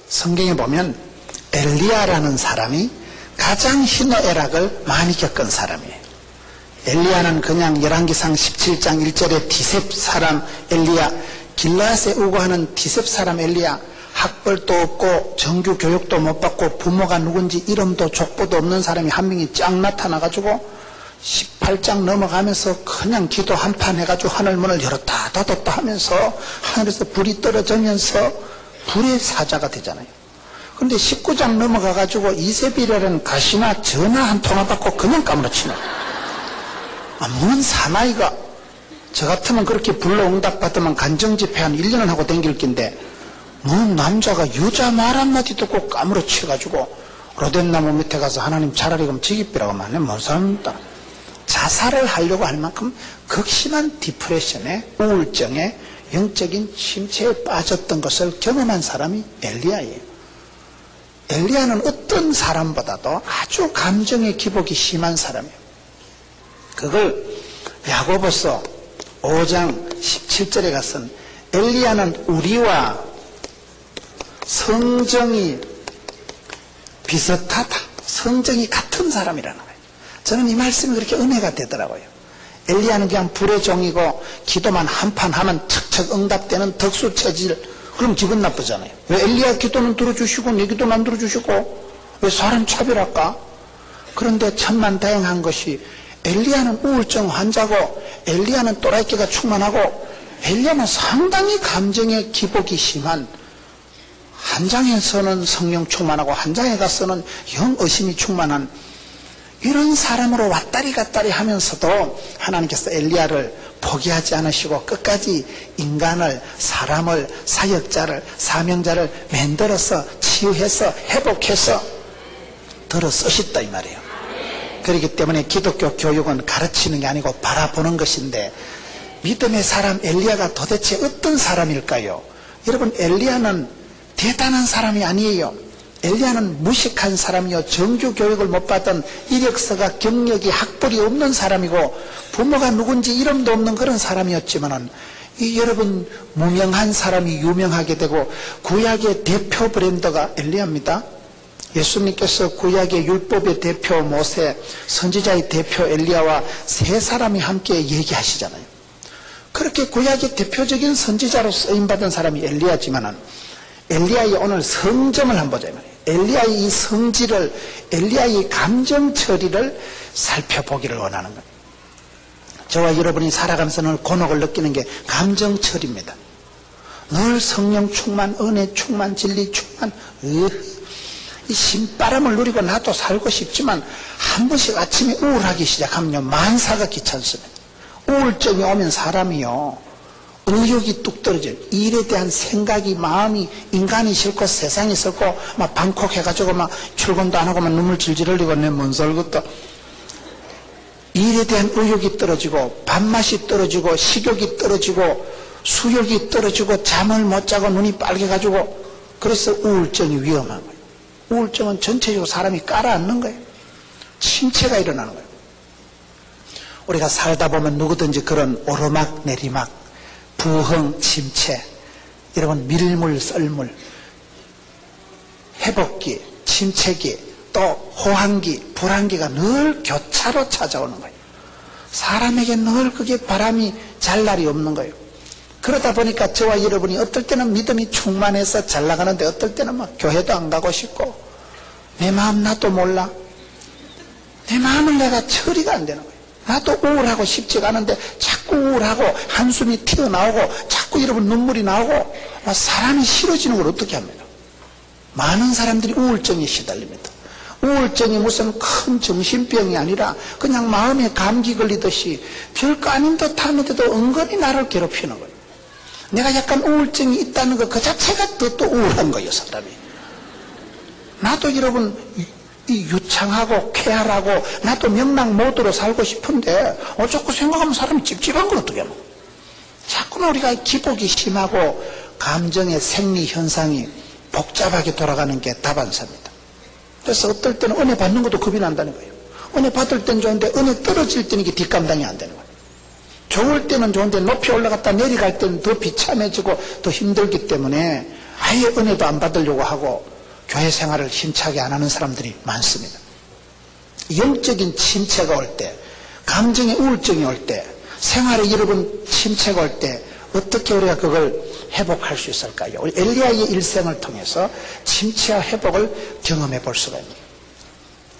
성경에 보면 엘리야라는 사람이 가장 희노애락을 많이 겪은 사람이에요. 엘리야는 그냥 열왕기상 17장 1절에 디셉 사람 엘리야, 길라앗에 우거하는 디셉 사람 엘리야, 학벌도 없고 정규 교육도 못 받고 부모가 누군지 이름도 족보도 없는 사람이 한 명이 쫙 나타나가지고 18장 넘어가면서 그냥 기도 한판 해가지고 하늘 문을 열었다 닫았다 하면서 하늘에서 불이 떨어지면서 불의 사자가 되잖아요. 그런데 19장 넘어가가지고 이세벨이라는 가시나 전화 한 통화 받고 그냥 까무러치네. 뭔 사나이가 저 같으면 그렇게 불러 응답 받으면 간정집회 한 1년은 하고 댕길 낀데 뭔 남자가 여자 말 한마디 듣고 까무러치가지고 로덴나무 밑에 가서 하나님 차라리 그럼 지기비라고 하면 뭔 사람입니다. 자살을 하려고 할 만큼 극심한 디프레션에 우울증에 영적인 침체에 빠졌던 것을 경험한 사람이 엘리야예요. 엘리야는 어떤 사람보다도 아주 감정의 기복이 심한 사람이에요. 그걸 야고보서 5장 17절에 가서는 엘리야는 우리와 성정이 비슷하다, 성정이 같은 사람이라는 거예요. 저는 이 말씀이 그렇게 은혜가 되더라고요. 엘리야는 그냥 불의 종이고 기도만 한판 하면 척척 응답되는 덕수 체질. 그럼 기분 나쁘잖아요. 왜 엘리야 기도는 들어주시고 내 기도는 안 들어주시고 왜 사람 차별할까? 그런데 천만다행한 것이 엘리야는 우울증 환자고 엘리야는 또라이끼가 충만하고 엘리야는 상당히 감정의 기복이 심한, 한 장에서는 성령 충만하고 한 장에 가서는 영의심이 충만한 이런 사람으로 왔다리 갔다리 하면서도 하나님께서 엘리야를 포기하지 않으시고 끝까지 인간을, 사람을, 사역자를, 사명자를 만들어서 치유해서 회복해서 들어 쓰셨다 이 말이에요. 그렇기 때문에 기독교 교육은 가르치는 게 아니고 바라보는 것인데, 믿음의 사람 엘리야가 도대체 어떤 사람일까요? 여러분, 엘리야는 대단한 사람이 아니에요. 엘리야는 무식한 사람이요, 정규 교육을 못 받은 이력서가 경력이 학벌이 없는 사람이고 부모가 누군지 이름도 없는 그런 사람이었지만은 이 여러분 무명한 사람이 유명하게 되고 구약의 대표 브랜드가 엘리야입니다. 예수님께서 구약의 율법의 대표 모세, 선지자의 대표 엘리야와 세 사람이 함께 얘기하시잖아요. 그렇게 구약의 대표적인 선지자로 쓰임받은 사람이 엘리야지만은 엘리야의 오늘 성정을 한번 보자 말이에요. 엘리야의 이 성질을, 엘리야의 감정 처리를 살펴보기를 원하는 거예요. 저와 여러분이 살아가면서 늘 곤혹을 느끼는 게 감정 처리입니다. 늘 성령 충만, 은혜 충만, 진리 충만, 이 신바람을 누리고 나도 살고 싶지만 한 번씩 아침에 우울하기 시작하면요, 만사가 귀찮습니다. 우울증이 오면 사람이요, 의욕이 뚝 떨어져요. 일에 대한 생각이, 마음이, 인간이 싫고 세상이 싫고 막 방콕해가지고 막 출근도 안 하고 막 눈물 질질 흘리고 내 뭔 살겠다. 일에 대한 의욕이 떨어지고 밥맛이 떨어지고 식욕이 떨어지고 수욕이 떨어지고 잠을 못 자고 눈이 빨개가지고, 그래서 우울증이 위험한 거예요. 우울증은 전체적으로 사람이 깔아앉는 거예요. 침체가 일어나는 거예요. 우리가 살다 보면 누구든지 그런 오르막 내리막, 부흥, 침체, 여러분 밀물, 썰물, 회복기, 침체기, 또 호황기, 불황기가 늘 교차로 찾아오는 거예요. 사람에게 늘 그게 바람이 잘 날이 없는 거예요. 그러다 보니까 저와 여러분이 어떨 때는 믿음이 충만해서 잘 나가는데 어떨 때는 막 교회도 안 가고 싶고 내 마음 나도 몰라. 내 마음을 내가 처리가 안 되는 거예요. 나도 우울하고 싶지가 않은데 자꾸 우울하고 한숨이 튀어나오고 자꾸 여러분 눈물이 나오고 사람이 싫어지는 걸 어떻게 합니까? 많은 사람들이 우울증에 시달립니다. 우울증이 무슨 큰 정신병이 아니라 그냥 마음에 감기 걸리듯이 별거 아닌 듯 하는데도 은근히 나를 괴롭히는 거예요. 내가 약간 우울증이 있다는 것 그 자체가 또 우울한 거예요, 사람이. 나도 여러분 이 유창하고 쾌활하고 나도 명랑 모드로 살고 싶은데 자꾸 생각하면 사람이 찝찝한 걸 어떻게 하면. 자꾸는 우리가 기복이 심하고 감정의 생리 현상이 복잡하게 돌아가는 게 다반사입니다. 그래서 어떨 때는 은혜 받는 것도 겁이 난다는 거예요. 은혜 받을 땐 좋은데 은혜 떨어질 때는 이게 뒷감당이 안 되는 거예요. 좋을 때는 좋은데 높이 올라갔다 내려갈 때는 더 비참해지고 더 힘들기 때문에 아예 은혜도 안 받으려고 하고 교회 생활을 힘차게 안 하는 사람들이 많습니다. 영적인 침체가 올 때, 감정의 우울증이 올 때, 생활에 여러분 침체가 올 때 어떻게 우리가 그걸 회복할 수 있을까요? 우리 엘리야의 일생을 통해서 침체와 회복을 경험해 볼 수가 있습니다.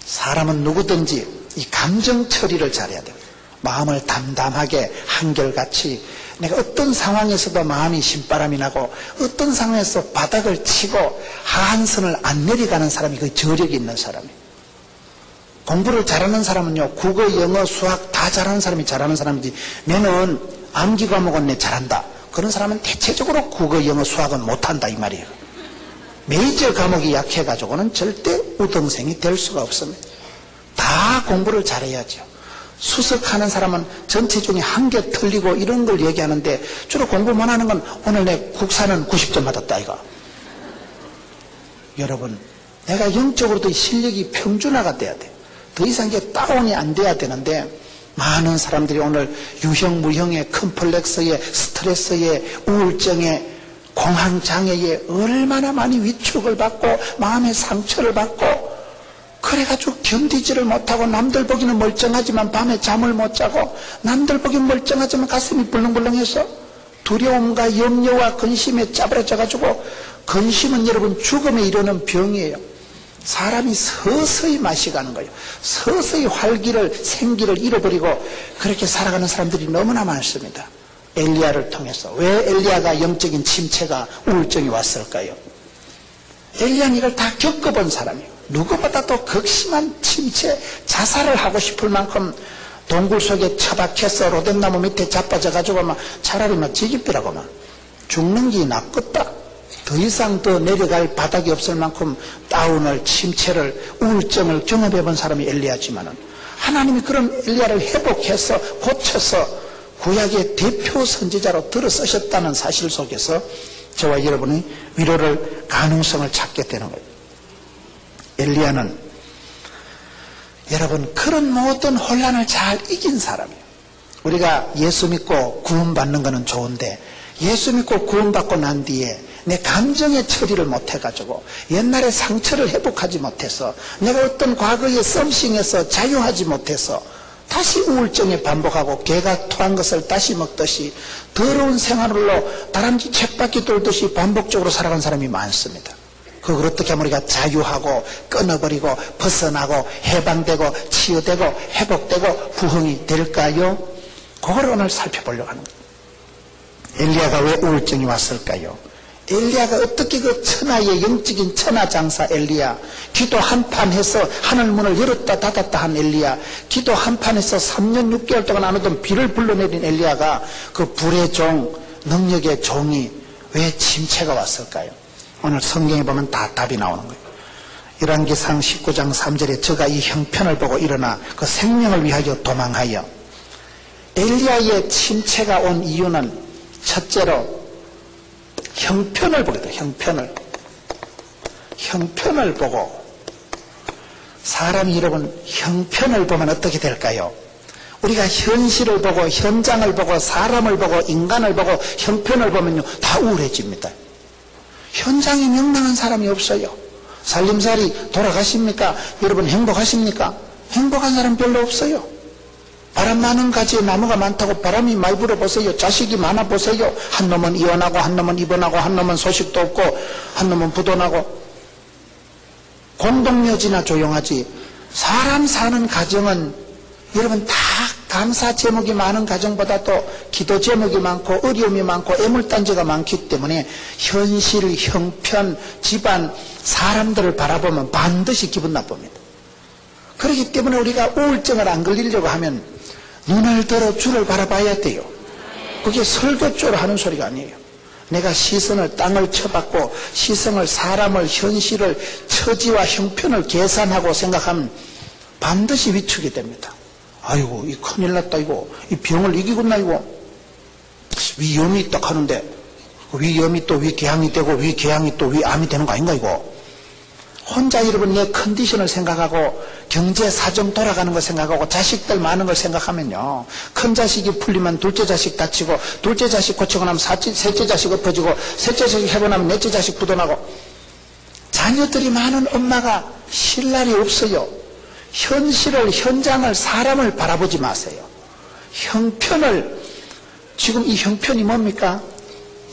사람은 누구든지 이 감정 처리를 잘해야 돼요. 마음을 담담하게 한결같이 내가 어떤 상황에서도 마음이 신바람이 나고 어떤 상황에서 바닥을 치고 하한선을 안 내려가는 사람이 그 저력이 있는 사람이에요. 공부를 잘하는 사람은요, 국어, 영어, 수학 다 잘하는 사람이 잘하는 사람이지, 너는 암기 과목은 내 잘한다. 그런 사람은 대체적으로 국어, 영어, 수학은 못한다 이 말이에요. 메이저 과목이 약해가지고는 절대 우등생이 될 수가 없습니다. 다 공부를 잘해야죠. 수석하는 사람은 전체 중에 한 개 틀리고 이런 걸 얘기하는데 주로 공부만 하는 건 오늘 내 국사는 90점 받았다 이거. 여러분, 내가 영적으로도 실력이 평준화가 돼야 돼요. 더 이상 이게 다운이 안 돼야 되는데 많은 사람들이 오늘 유형, 무형의 컴플렉스에 스트레스에 우울증에 공황장애에 얼마나 많이 위축을 받고 마음의 상처를 받고 그래가지고 견디지를 못하고 남들 보기는 멀쩡하지만 밤에 잠을 못 자고 남들 보기는 멀쩡하지만 가슴이 불렁불렁해서 두려움과 염려와 근심에 짜부러져가지고 근심은 여러분 죽음에 이르는 병이에요. 사람이 서서히 마시가는 거예요. 서서히 활기를 생기를 잃어버리고 그렇게 살아가는 사람들이 너무나 많습니다. 엘리야를 통해서. 왜 엘리야가 영적인 침체가 우울증이 왔을까요? 엘리야는 이걸 다 겪어본 사람이에요. 누구보다도 극심한 침체, 자살을 하고 싶을 만큼 동굴 속에 처박혀서 로뎀나무 밑에 자빠져가지고 막 차라리 막 지집비라고 막 죽는 게 낫겠다. 더 이상 더 내려갈 바닥이 없을 만큼 다운을, 침체를, 우울증을 경험해 본 사람이 엘리야지만은 하나님이 그런 엘리야를 회복해서 고쳐서 구약의 대표 선지자로 들어 쓰셨다는 사실 속에서 저와 여러분이 위로를 가능성을 찾게 되는 거예요. 엘리야는 여러분 그런 모든 혼란을 잘 이긴 사람이에요. 우리가 예수 믿고 구원받는 것은 좋은데 예수 믿고 구원받고 난 뒤에 내 감정의 처리를 못해가지고 옛날의 상처를 회복하지 못해서 내가 어떤 과거의 썸씽에서 자유하지 못해서 다시 우울증에 반복하고 개가 토한 것을 다시 먹듯이 더러운 생활로 다람쥐 쳇바퀴 돌듯이 반복적으로 살아간 사람이 많습니다. 그걸 어떻게 하면 우리가 자유하고 끊어버리고 벗어나고 해방되고 치유되고 회복되고 부흥이 될까요? 그걸 오늘 살펴보려고 하는 거예요. 엘리야가 왜 우울증이 왔을까요? 엘리야가 어떻게 그 천하의 영적인 천하장사 엘리야, 기도 한판 해서 하늘문을 열었다 닫았다 한 엘리야, 기도 한판에서 3년 6개월 동안 안 오던 비를 불러내린 엘리야가 그 불의 종, 능력의 종이 왜 침체가 왔을까요? 오늘 성경에 보면 다 답이 나오는 거예요. 열왕기상 19장 3절에 저가 이 형편을 보고 일어나 그 생명을 위하여 도망하여. 엘리야의 침체가 온 이유는 첫째로 형편을 보게 돼요. 형편을 보고. 사람이 여러분 형편을 보면 어떻게 될까요? 우리가 현실을 보고 현장을 보고 사람을 보고 인간을 보고 형편을 보면요 다 우울해집니다. 현장에 명랑한 사람이 없어요. 살림살이 돌아가십니까? 여러분 행복하십니까? 행복한 사람 별로 없어요. 바람 많은 가지에 나무가 많다고 바람이 많이 불어보세요. 자식이 많아 보세요. 한 놈은 이혼하고 한 놈은 입원하고 한 놈은 소식도 없고 한 놈은 부도나고. 공동묘지나 조용하지. 사람 사는 가정은 여러분 다 감사 제목이 많은 가정보다도 기도 제목이 많고 어려움이 많고 애물단지가 많기 때문에 현실, 형편, 집안, 사람들을 바라보면 반드시 기분 나쁩니다. 그렇기 때문에 우리가 우울증을 안 걸리려고 하면 눈을 들어 주를 바라봐야 돼요. 그게 설교조로 하는 소리가 아니에요. 내가 시선을 땅을 쳐받고 시선을 사람을 현실을 처지와 형편을 계산하고 생각하면 반드시 위축이 됩니다. 아이고 이 큰일 났다 이거 이 병을 이기겠나 이거 위염이 있다 하는데 위염이 또 위궤양이 되고 위궤양이 또 위암이 되는 거 아닌가 이거 혼자 여러분 내 컨디션을 생각하고 경제 사정 돌아가는 걸 생각하고 자식들 많은 걸 생각하면요, 큰 자식이 풀리면 둘째 자식 다치고, 둘째 자식 고치고 나면 셋째 자식 엎어지고, 셋째 자식 해고 나면 넷째 자식 부도나고, 자녀들이 많은 엄마가 쉴 날이 없어요. 현실을, 현장을, 사람을 바라보지 마세요. 형편을, 지금 이 형편이 뭡니까?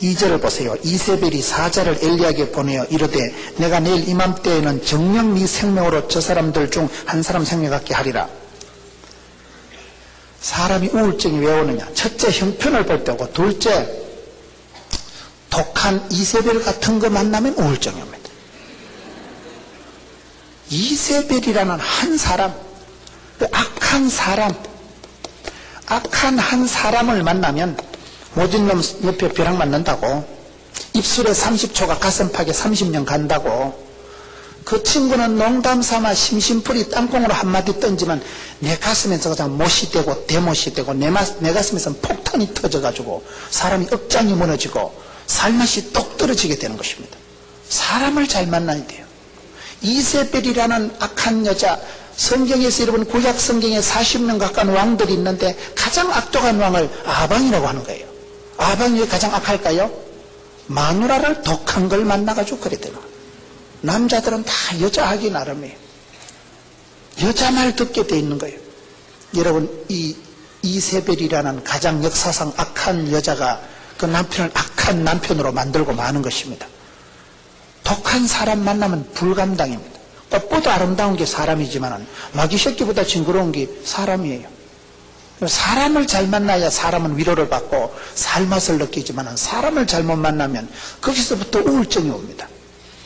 2절을 보세요. 이세벨이 사자를 엘리야에게 보내어 이르되 내가 내일 이맘때에는 정녕 네 생명으로 저 사람들 중 한 사람 생명 갖게 하리라. 사람이 우울증이 왜 오느냐? 첫째, 형편을 볼 때고, 둘째, 독한 이세벨 같은 거 만나면 우울증이 옵니다. 이세벨이라는 한 사람, 악한 사람, 악한 한 사람을 만나면 모진 놈 옆에 벼락 맞는다고, 입술에 30초가 가슴팍에 30년 간다고, 그 친구는 농담 삼아 심심풀이 땅콩으로 한마디 던지면 내 가슴에서 그냥 못이 되고 대못이 되고 내 가슴에서는 폭탄이 터져가지고 사람이 억장이 무너지고 살맛이 똑 떨어지게 되는 것입니다. 사람을 잘 만나야 돼요. 이세벨이라는 악한 여자, 성경에서 여러분 구약 성경에 40명 가까운 왕들이 있는데 가장 악독한 왕을 아방이라고 하는 거예요. 아방이 왜 가장 악할까요? 마누라를 독한 걸 만나가지고 그래 되는 거예요. 남자들은 다 여자 하기 나름이에요. 여자 말 듣게 돼 있는 거예요. 여러분, 이 이세벨이라는 가장 역사상 악한 여자가 그 남편을 악한 남편으로 만들고 마는 것입니다. 독한 사람 만나면 불감당입니다. 꽃보다 아름다운 게 사람이지만 마귀 새끼보다 징그러운 게 사람이에요. 사람을 잘 만나야 사람은 위로를 받고 살맛을 느끼지만 사람을 잘못 만나면 거기서부터 우울증이 옵니다.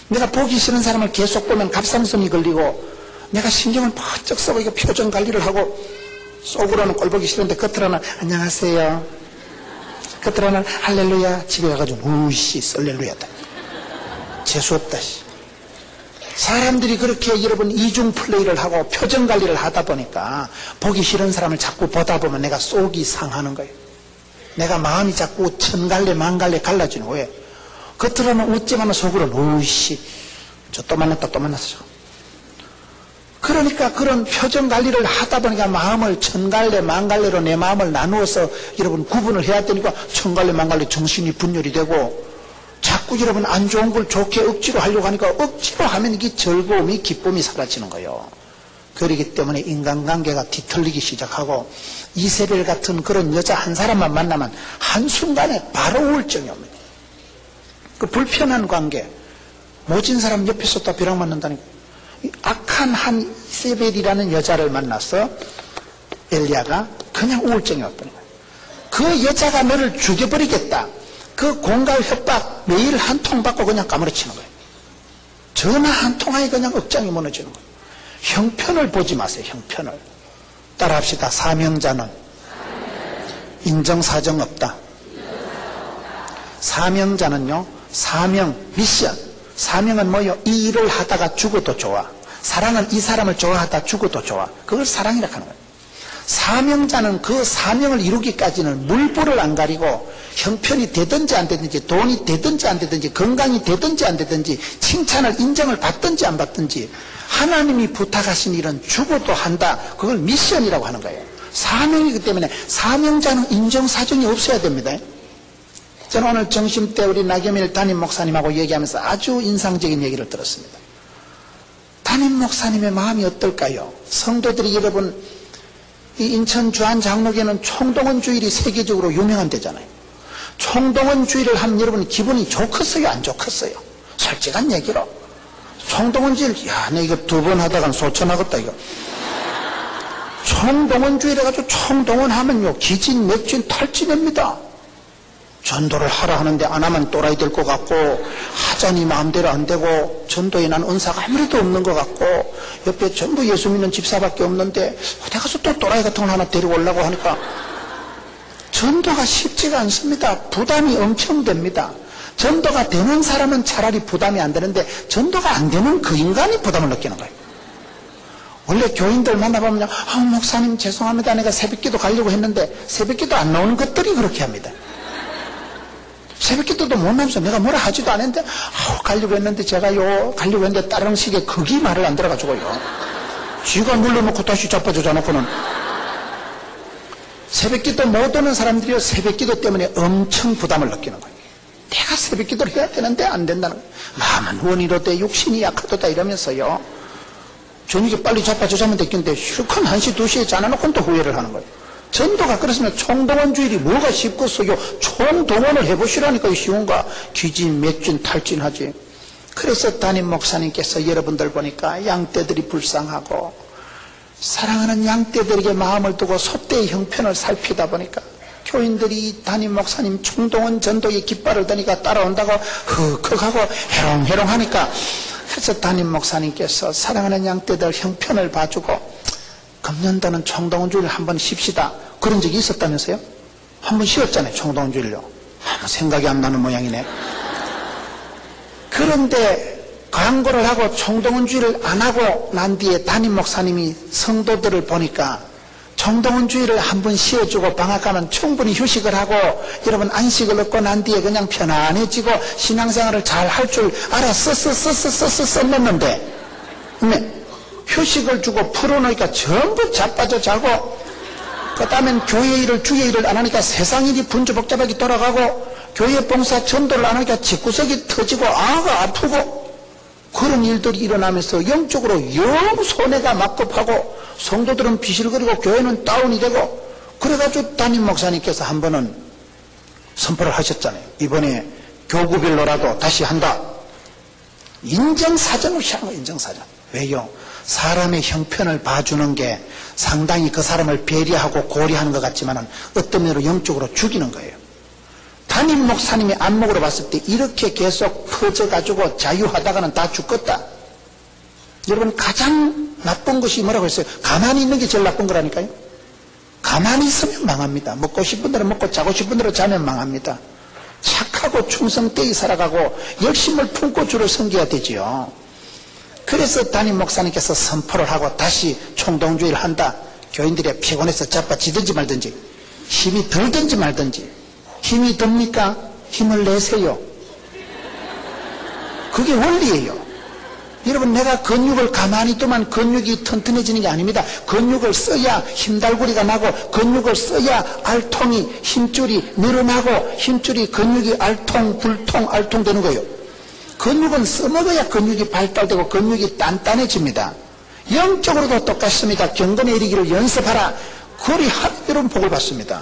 내가 보기 싫은 사람을 계속 보면 갑상선이 걸리고, 내가 신경을 바짝 써고 이거 표정 관리를 하고, 속으로는 꼴 보기 싫은데 겉으로는 안녕하세요, 겉으로는 할렐루야, 집에 가가지고 우씨 썰렐루야다, 재수없다. 사람들이 그렇게 여러분 이중 플레이를 하고 표정 관리를 하다 보니까 보기 싫은 사람을 자꾸 보다 보면 내가 속이 상하는 거예요. 내가 마음이 자꾸 천갈래 만갈래 갈라지는 거예요. 겉으로는 웃지만 속으로는 우씨 저 또 만났다 또 만났어. 그러니까 그런 표정 관리를 하다 보니까 마음을 천갈래 만갈래로 내 마음을 나누어서 여러분 구분을 해야 되니까 천갈래 만갈래 정신이 분열이 되고, 자꾸 여러분 안 좋은 걸 좋게 억지로 하려고 하니까 억지로 하면 이게 즐거움이 기쁨이 사라지는 거예요. 그렇기 때문에 인간관계가 뒤틀리기 시작하고, 이세벨 같은 그런 여자 한 사람만 만나면 한순간에 바로 우울증이 옵니다. 그 불편한 관계, 모진 사람 옆에서 또 벼락 맞는다니까. 악한 한 이세벨이라는 여자를 만나서 엘리야가 그냥 우울증이 왔다는 거예요. 그 여자가 너를 죽여버리겠다, 그 공갈 협박 매일 한 통 받고 그냥 까무러치는 거예요. 전화 한 통하에 그냥 억장이 무너지는 거예요. 형편을 보지 마세요. 형편을 따라합시다. 사명자는 인정사정 없다. 사명자는요, 사명, 미션. 사명은 뭐요? 이 일을 하다가 죽어도 좋아. 사랑은 이 사람을 좋아하다 죽어도 좋아. 그걸 사랑이라고 하는 거예요. 사명자는 그 사명을 이루기까지는 물불을 안 가리고, 형편이 되든지 안 되든지, 돈이 되든지 안 되든지, 건강이 되든지 안 되든지, 칭찬을 인정을 받든지 안 받든지, 하나님이 부탁하신 일은 죽어도 한다. 그걸 미션이라고 하는 거예요. 사명이기 때문에 사명자는 인정사정이 없어야 됩니다. 저는 오늘 점심 때 우리 나겸일 담임 목사님하고 얘기하면서 아주 인상적인 얘기를 들었습니다. 담임 목사님의 마음이 어떨까요? 성도들이 여러분, 이 인천 주안 장로교는 총동원 주일이 세계적으로 유명한 데잖아요. 총동원 주일을 하면 여러분 기분이 좋겠어요, 안 좋겠어요? 솔직한 얘기로 총동원 주일, 야, 내 이거 2번 하다간 소천하겠다 이거. 총동원 주일 해가지고 총동원하면요 기진 맥진 탈진합니다. 전도를 하라 하는데 안 하면 또라이 될 것 같고, 하자니 마음대로 안 되고, 전도에 난 은사가 아무래도 없는 것 같고, 옆에 전부 예수 믿는 집사밖에 없는데 어디 가서 또 또라이 같은 걸 하나 데리고 오려고 하니까 전도가 쉽지가 않습니다. 부담이 엄청 됩니다. 전도가 되는 사람은 차라리 부담이 안 되는데, 전도가 안 되는 그 인간이 부담을 느끼는 거예요. 원래 교인들 만나보면 목사님 죄송합니다, 내가 새벽기도 가려고 했는데 새벽기도 안 나오는 것들이 그렇게 합니다. 새벽기도도 못 나면서 내가 뭐라 하지도 않았는데 가려고 했는데 제가요 가려고 했는데 다른 식의 거기 말을 안 들어가지고요 쥐가 눌러놓고 다시 자빠져 놓고는 새벽기도 못 오는 사람들이요 새벽기도 때문에 엄청 부담을 느끼는 거예요. 내가 새벽기도를 해야 되는데 안 된다는 거예요. 마음은 원이로되 육신이 약하도다 이러면서요 저녁에 빨리 자빠져 자면 됐겠는데 실컷 1시 2시에 자놔놓고 또 후회를 하는 거예요. 전도가 그렇으면 총동원주일이 뭐가 쉽겠어요. 총동원을 해보시라니까요. 쉬운가. 귀진 맺진 탈진하지. 그래서 담임 목사님께서 여러분들 보니까 양떼들이 불쌍하고 사랑하는 양떼들에게 마음을 두고 소떼의 형편을 살피다 보니까 교인들이 담임 목사님 총동원 전도의 깃발을 드니까 따라온다고 흑흑하고 해롱해롱 하니까 그래서 담임 목사님께서 사랑하는 양떼들 형편을 봐주고 금년도는 총동원주의를 한번 쉽시다 그런 적이 있었다면서요? 한번 쉬었잖아요. 총동원주의를요. 아무 생각이 안 나는 모양이네. 그런데 광고를 하고 총동원주의를 안 하고 난 뒤에 담임 목사님이 성도들을 보니까 총동원주의를 한번 쉬어주고 방학하면 충분히 휴식을 하고 여러분 안식을 얻고 난 뒤에 그냥 편안해지고 신앙생활을 잘 할 줄 알아서 썼는데 휴식을 주고 풀어놓으니까 전부 자빠져 자고 그 다음엔 교회 일을 주의 일을 안 하니까 세상 일이 분주복잡하게 돌아가고 교회 봉사 전도를 안 하니까 집구석이 터지고 아가 아프고 그런 일들이 일어나면서 영적으로 영 손해가 막급하고 성도들은 비실거리고 교회는 다운이 되고 그래가지고 담임 목사님께서 한 번은 선포를 하셨잖아요. 이번에 교구별로라도 다시 한다. 인정사정을 시한 거예요. 인정사정. 왜요? 사람의 형편을 봐주는 게 상당히 그 사람을 배려하고 고려하는 것 같지만 어떤 면으로 영적으로 죽이는 거예요. 담임 목사님의 안목으로 봤을 때 이렇게 계속 퍼져가지고 자유하다가는 다 죽겠다. 여러분 가장 나쁜 것이 뭐라고 했어요? 가만히 있는 게 제일 나쁜 거라니까요. 가만히 있으면 망합니다. 먹고 싶은 대로 먹고 자고 싶은 대로 자면 망합니다. 착하고 충성되이 살아가고 열심을 품고 주를 섬겨야 되지요. 그래서 담임 목사님께서 선포를 하고 다시 총동주의를 한다. 교인들이 피곤해서 자빠지든지 말든지 힘이 들든지 말든지 힘이 듭니까? 힘을 내세요. 그게 원리예요. 여러분 내가 근육을 가만히 두면 근육이 튼튼해지는 게 아닙니다. 근육을 써야 힘달구리가 나고 근육을 써야 알통이 힘줄이 늘어나고 힘줄이 근육이 알통 불통 알통 되는 거예요. 근육은 써먹어야 근육이 발달되고 근육이 단단해집니다. 영적으로도 똑같습니다. 경건에 이르기를 연습하라. 그리 하면 복을 받습니다.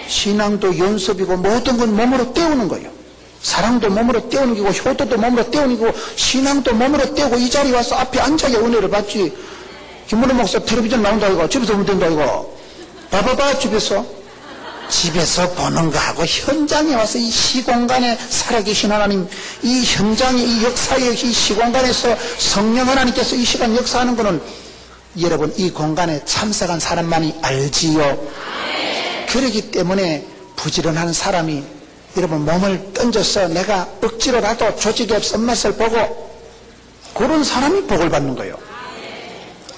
신앙도 연습이고 모든 건 몸으로 때우는 거예요. 사랑도 몸으로 때우는 거고 효도도 몸으로 때우는 거고 신앙도 몸으로 때우고 이 자리에 와서 앞에 앉아야 은혜를 받지. 김문호 목사 텔레비전 나온다 이거 집에서 보면 된다 이거 봐봐봐 집에서 보는 거하고 현장에 와서 이 시공간에 살아계신 하나님 이 현장에 이 역사의 이 시공간에서 성령 하나님께서 이 시간 역사하는 거는 여러분 이 공간에 참석한 사람만이 알지요. 그러기 때문에 부지런한 사람이 여러분 몸을 던져서 내가 억지로라도 조직의 쓴맛을 보고 그런 사람이 복을 받는 거예요.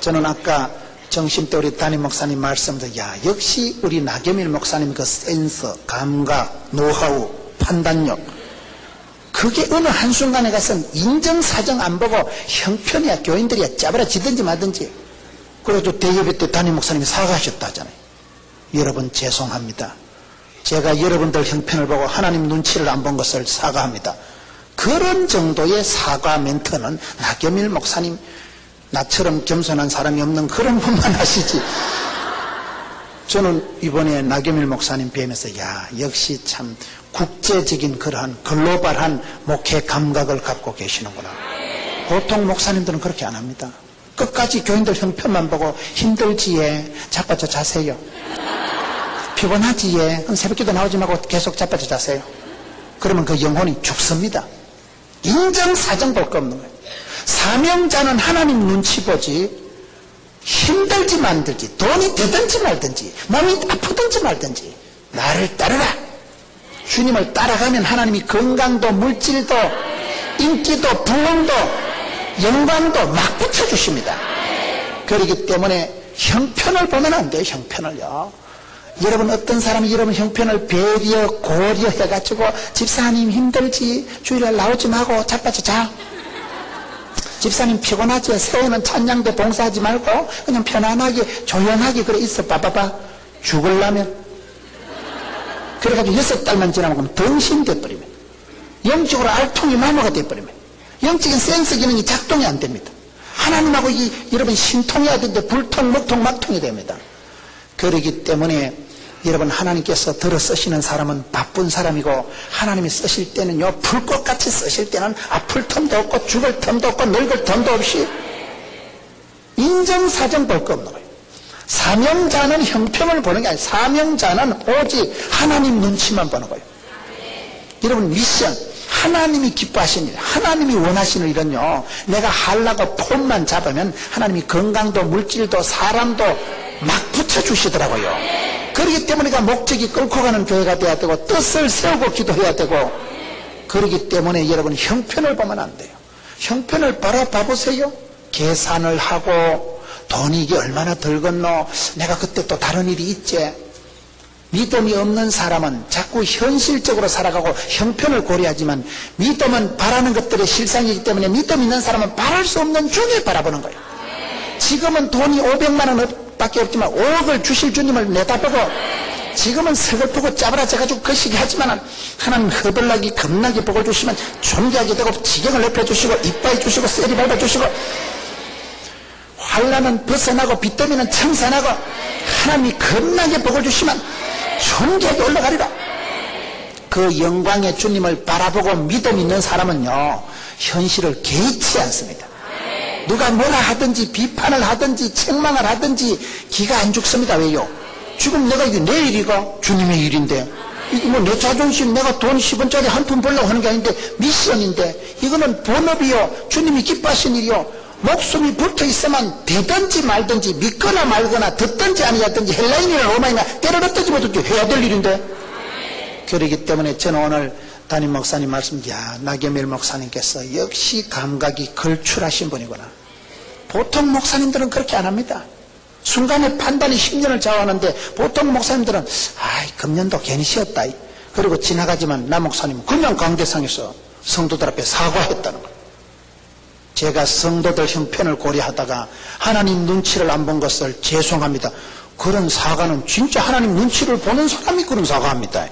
저는 아까 정심 때 우리 담임 목사님 말씀도 야 역시 우리 나겸일 목사님 그 센서, 감각, 노하우, 판단력 그게 어느 한순간에 가서는 인정사정 안 보고 형편이야 교인들이야 짜버려지든지 말든지 그래도 대예배 때 담임 목사님이 사과하셨다 하잖아요. 여러분 죄송합니다. 제가 여러분들 형편을 보고 하나님 눈치를 안 본 것을 사과합니다. 그런 정도의 사과 멘트는 나겸일 목사님 나처럼 겸손한 사람이 없는 그런 분만 하시지. 저는 이번에 나겸일 목사님 뵈면서 야 역시 참 국제적인 그러한 글로벌한 목회 감각을 갖고 계시는구나. 보통 목사님들은 그렇게 안 합니다. 끝까지 교인들 형편만 보고 힘들지에 자빠져 자세요. 피곤하지에 그럼 새벽기도 나오지 말고 계속 자빠져 자세요. 그러면 그 영혼이 죽습니다. 인정사정 볼 거 없는 거예요. 사명자는 하나님 눈치 보지 힘들지 말든지 돈이 되든지 말든지 몸이 아프든지 말든지 나를 따르라. 주님을 따라가면 하나님이 건강도 물질도 인기도 부흥도 영광도 막 붙여주십니다. 그렇기 때문에 형편을 보면 안 돼요. 형편을요. 여러분 어떤 사람이 여러분 형편을 배려 고려해가지고 집사님 힘들지 주일날 나오지 말고 자빠져 자. 집사님 피곤하지 새해는 찬양대 봉사하지 말고 그냥 편안하게 조용하게 그래 있어 봐봐봐. 죽을라면 그래가지고 6달만 지나면 그럼 덩신이 돼버리면 영적으로 알통이 마모가 돼버리면 영적인 센스 기능이 작동이 안 됩니다. 하나님하고 여러분 신통해야 되는데 불통 먹통 막통이 됩니다. 그러기 때문에 여러분 하나님께서 들어 쓰시는 사람은 바쁜 사람이고 하나님이 쓰실 때는요 불꽃같이 쓰실 때는 아플 틈도 없고 죽을 틈도 없고 늙을 틈도 없이 인정사정 볼 거 없는 거예요. 사명자는 형편을 보는 게 아니라 사명자는 오직 하나님 눈치만 보는 거예요. 여러분 미션 하나님이 기뻐하시는 일 하나님이 원하시는 일은요 내가 하려고 폼만 잡으면 하나님이 건강도 물질도 사람도 막 붙여주시더라고요. 그렇기 때문에 목적이 끌고 가는 교회가 돼야 되고 뜻을 세우고 기도해야 되고 그렇기 때문에 여러분 형편을 보면 안 돼요. 형편을 바라봐보세요. 계산을 하고 돈이 이게 얼마나 들겠노 내가 그때 또 다른 일이 있지. 믿음이 없는 사람은 자꾸 현실적으로 살아가고 형편을 고려하지만 믿음은 바라는 것들의 실상이기 때문에 믿음 있는 사람은 바랄 수 없는 중에 바라보는 거예요. 지금은 돈이 500만 원 밖에 없지만 5억을 주실 주님을 내다보고 지금은 서글프고 짜부라져가지고 거시기 하지만 하나님 허벌나게 겁나게 복을 주시면 존귀하게 되고 지경을 높여주시고 이빠이 주시고 쇠리 밟아주시고 환난은 벗어나고 빚더미는 청산하고 하나님이 겁나게 복을 주시면 존귀하게 올라가리라. 그 영광의 주님을 바라보고 믿음 있는 사람은요 현실을 개의치 않습니다. 누가 뭐라 하든지 비판을 하든지 책망을 하든지 기가 안 죽습니다. 왜요? 지금 내가 이게 내 일이고 주님의 일인데 이거 뭐 내 자존심 내가 돈 10원짜리 한 푼 벌려고 하는 게 아닌데 미션인데 이거는 본업이요 주님이 기뻐하신 일이요 목숨이 붙어있으면 되든지 말든지 믿거나 말거나 듣든지 아니하든지 헬라인이나 로마이나 때를 얻든지 못든지 해야 될 일인데 그러기 때문에 저는 오늘 담임 목사님 말씀 나경밀 목사님께서 역시 감각이 걸출하신 분이구나. 보통 목사님들은 그렇게 안 합니다. 순간의 판단이 10년을 좌우하는데 보통 목사님들은 금년도 괜히 쉬었다 그리고 지나가지만 나 목사님은 그냥 강대상에서 성도들 앞에 사과했다는 거예요. 제가 성도들 형편을 고려하다가 하나님 눈치를 안 본 것을 죄송합니다. 그런 사과는 진짜 하나님 눈치를 보는 사람이 그런 사과합니다.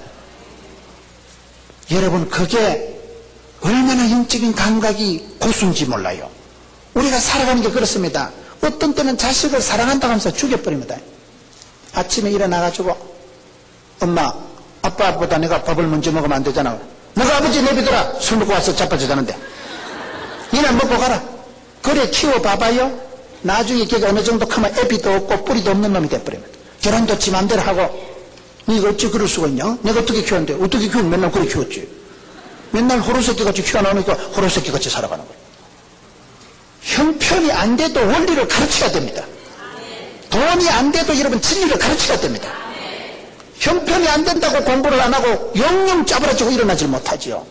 여러분 그게 얼마나 영적인 감각이 고수인지 몰라요. 우리가 살아가는 게 그렇습니다. 어떤 때는 자식을 사랑한다고 하면서 죽여버립니다. 아침에 일어나가지고 엄마 아빠보다 내가 밥을 먼저 먹으면 안 되잖아. 너가 아버지 내비둬라. 술 먹고 와서 자빠지자는데 니나 먹고 가라. 그래 키워봐봐요. 나중에 걔가 어느 정도 크면 애비도 없고 뿌리도 없는 놈이 돼버립니다. 결혼도 지 맘대로 하고 네가 어찌 그럴 수가 있냐? 내가 어떻게 키웠는데 어떻게 키우면 맨날 그렇게 키웠지. 맨날 호로새끼같이 키워나오니까 호로새끼같이 살아가는 거예요. 형편이 안 돼도 원리를 가르쳐야 됩니다. 돈이 안 돼도 여러분 진리를 가르쳐야 됩니다. 형편이 안 된다고 공부를 안 하고 영영 짜부라지고 일어나질 못하지요.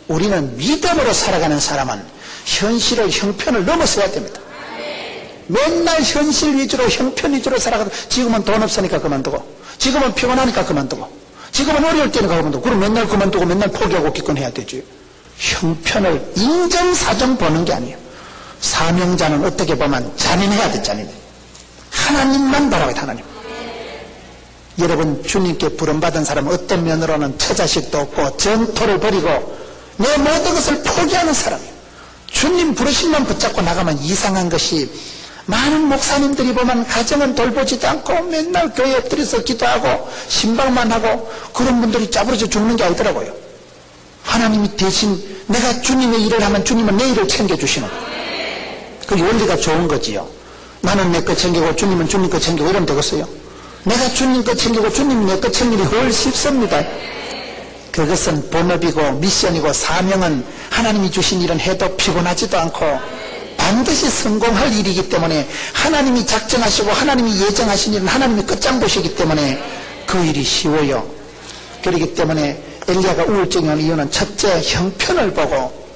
우리는 믿음으로 살아가는 사람은 현실을 형편을 넘어서야 됩니다. 맨날 현실 위주로 형편 위주로 살아가도 지금은 돈 없으니까 그만두고 지금은 피곤하니까 그만두고 지금은 어려울 때니까 그만두고 그럼 맨날 그만두고 맨날 포기하고 기권해야 되지. 형편을 인정사정 보는 게 아니에요. 사명자는 어떻게 보면 잔인해야 돼. 잔인해. 하나님만 바라봐야 돼. 하나님. 여러분 주님께 부름받은 사람은 어떤 면으로는 처자식도 없고 전토를 버리고 내 모든 것을 포기하는 사람이에요. 주님 부르심만 붙잡고 나가면 이상한 것이 많은 목사님들이 보면 가정은 돌보지도 않고 맨날 교회 엎드려서 기도하고 신방만 하고 그런 분들이 짜부러져 죽는 게 아니더라고요. 하나님이 대신 내가 주님의 일을 하면 주님은 내 일을 챙겨주시는 거예요. 그게 원리가 좋은 거지요. 나는 내 거 챙기고 주님은 주님 거 챙기고 이러면 되겠어요? 내가 주님 거 챙기고 주님이 내 거 챙기니 훨씬 쉽습니다. 그것은 본업이고 미션이고 사명은 하나님이 주신 일은 해도 피곤하지도 않고 반드시 성공할 일이기 때문에 하나님이 작정하시고 하나님이 예정하신 일은 하나님이 끝장 보시기 때문에 그 일이 쉬워요. 그렇기 때문에 엘리야가 우울증이 온 이유는 첫째 형편을 보고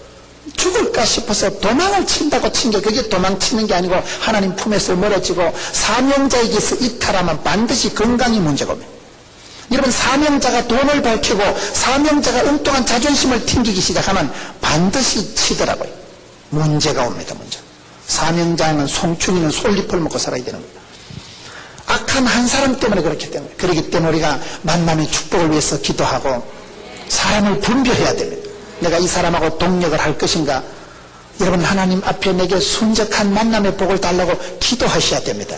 죽을까 싶어서 도망을 친다고 친 게 그게 도망치는 게 아니고 하나님 품에서 멀어지고 사명자에게서 이탈하면 반드시 건강이 문제가 옵니다. 여러분, 사명자가 돈을 밝히고 사명자가 엉뚱한 자존심을 튕기기 시작하면 반드시 치더라고요. 문제가 옵니다. 문제. 사명자는 송충이는 솔잎을 먹고 살아야 되는 거예요. 악한 한 사람 때문에 그렇기 때문에. 그렇기 때문에 우리가 만남의 축복을 위해서 기도하고 사람을 분별해야 됩니다. 내가 이 사람하고 동력을 할 것인가. 여러분, 하나님 앞에 내게 순적한 만남의 복을 달라고 기도하셔야 됩니다.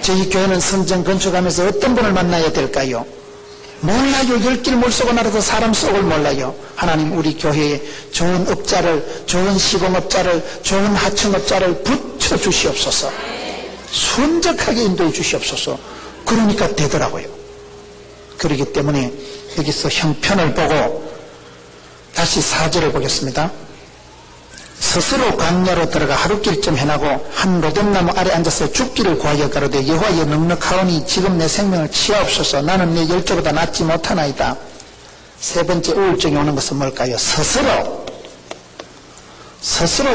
저희 교회는 성전 건축하면서 어떤 분을 만나야 될까요? 몰라요. 열길 물속을 알아도 사람 속을 몰라요. 하나님, 우리 교회에 좋은 업자를, 좋은 시공업자를, 좋은 하청업자를 붙여주시옵소서. 순적하게 인도해 주시옵소서. 그러니까 되더라고요. 그렇기 때문에 여기서 형편을 보고 다시 4절을 보겠습니다. 스스로 광야로 들어가 하룻길 좀 해나고 한 로뎀나무 아래 앉아서 죽기를 구하여 가로되 여호와여 넉넉하오니 지금 내 생명을 취하옵소서. 나는 내 열조보다 낫지 못하나이다. 세 번째 우울증이 오는 것은 뭘까요? 스스로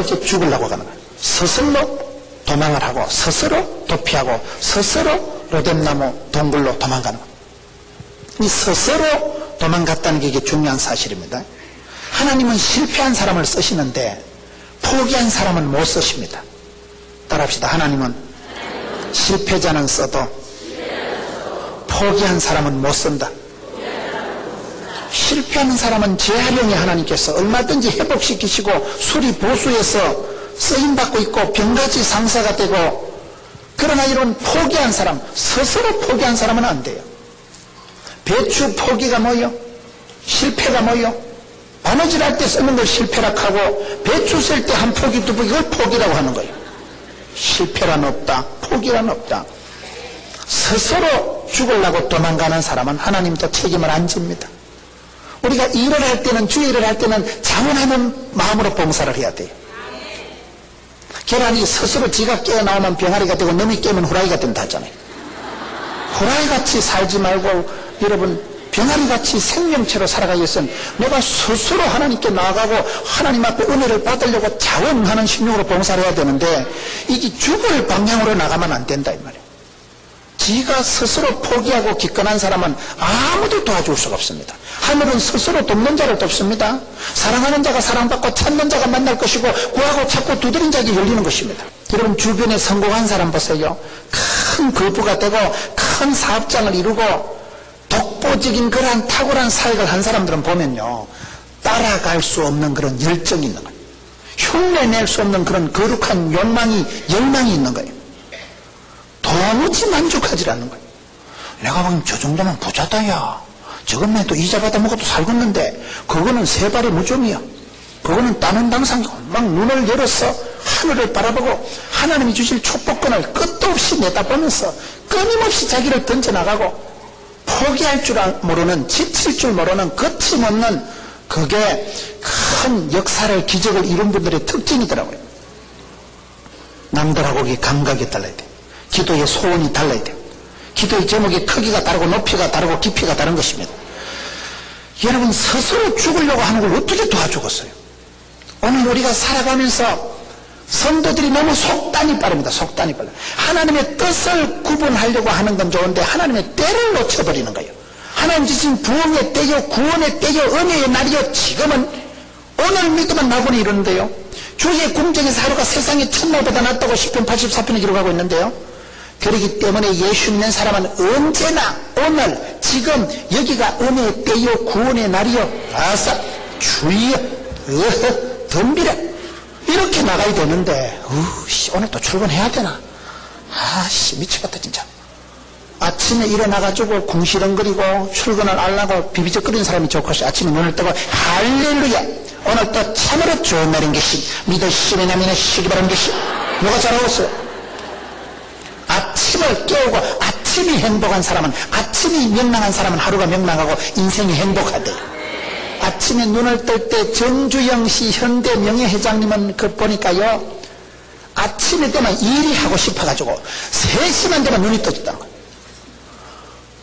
이제 죽으려고 가는 거예요. 스스로 도망을 하고 스스로 도피하고 스스로 로뎀나무 동굴로 도망가는 거예요. 이 스스로 도망갔다는 게 이게 중요한 사실입니다. 하나님은 실패한 사람을 쓰시는데 포기한 사람은 못 쓰십니다. 따라합시다. 하나님은 실패자는 써도 포기한 사람은 못 쓴다. 실패하는 사람은 재활용이 하나님께서 얼마든지 회복시키시고 수리 보수해서 쓰임받고 있고 병가지 상사가 되고, 그러나 이런 포기한 사람, 스스로 포기한 사람은 안 돼요. 배추 포기가 뭐요? 실패가 뭐요? 바느질할 때 쓰는 걸 실패라고 하고 배추 쓸 때 한 포기 두 포기, 이걸 포기라고 하는 거예요. 실패란 없다, 포기란 없다. 스스로 죽으려고 도망가는 사람은 하나님도 책임을 안 집니다. 우리가 일을 할 때는, 주의 일을 할 때는 자원하는 마음으로 봉사를 해야 돼요. 계란이 스스로 지가 깨어나오면 병아리가 되고 넘이 깨면 후라이가 된다 하잖아요. 후라이같이 살지 말고 여러분, 병아리같이 생명체로 살아가기 위해서는 내가 스스로 하나님께 나아가고 하나님 앞에 은혜를 받으려고 자원하는 심령으로 봉사를 해야 되는데, 이게 죽을 방향으로 나가면 안 된다 이 말이에요. 지가 스스로 포기하고 기권한 사람은 아무도 도와줄 수가 없습니다. 하늘은 스스로 돕는 자를 돕습니다. 사랑하는 자가 사랑받고 찾는 자가 만날 것이고 구하고 찾고 두드린 자에게 열리는 것입니다. 여러분, 주변에 성공한 사람 보세요. 큰 거부가 되고 큰 사업장을 이루고 독보적인 그러한 탁월한 사역을 한 사람들은 보면요, 따라갈 수 없는 그런 열정이 있는 거예요. 흉내낼 수 없는 그런 거룩한 욕망이, 열망이 있는 거예요. 도무지 만족하지 않는 거예요. 내가 보기엔 저 정도면 부자다 야. 저것만 해도 이자 받아 먹어도 살겠는데, 그거는 세 발의 무좀이야. 그거는 따는 당상 막 눈을 열어서 하늘을 바라보고 하나님이 주실 축복권을 끝도 없이 내다보면서 끊임없이 자기를 던져나가고, 포기할 줄 모르는, 지칠 줄 모르는, 거침없는, 그게 큰 역사를, 기적을 이룬 분들의 특징이더라고요. 남들하고 그게 감각이 달라야 돼요. 기도의 소원이 달라야 돼요. 기도의 제목의 크기가 다르고 높이가 다르고 깊이가 다른 것입니다. 여러분, 스스로 죽으려고 하는 걸 어떻게 도와주겠어요? 오늘 우리가 살아가면서 성도들이 너무 속단이 빠릅니다. 속단이 빨라요. 하나님의 뜻을 구분하려고 하는 건 좋은데 하나님의 때를 놓쳐버리는 거예요. 하나님 주신 부흥의 때요, 구원의 때요, 은혜의 날이요, 지금은 오늘 믿으면 나군이 이러는데요. 주의 궁정에서 하루가 세상의 첫날보다 낫다고 시편 84편에 기록하고 있는데요. 그렇기 때문에 예수 믿는 사람은 언제나 오늘 지금 여기가 은혜의 때요, 구원의 날이요, 아싸 주여 덤비려 이렇게 나가야 되는데, 오늘 또 출근해야 되나? 아씨, 미치겠다 진짜. 아침에 일어나가지고 궁시렁거리고 출근을 하려고 비비적거리는 사람이 좋겠어. 아침에 눈을 뜨고 할렐루야, 오늘 또 참으로 좋은 날인 것이 믿으시면 믿으시기 바라는 것이 누가 잘하겠어요? 아침을 깨우고 아침이 행복한 사람은, 아침이 명랑한 사람은 하루가 명랑하고 인생이 행복하대요. 아침에 눈을 뜰 때 정주영 씨 현대 명예회장님은 그 보니까요, 아침에 되면 일이 하고 싶어가지고 3시만 되면 눈이 떠졌다는 거예요.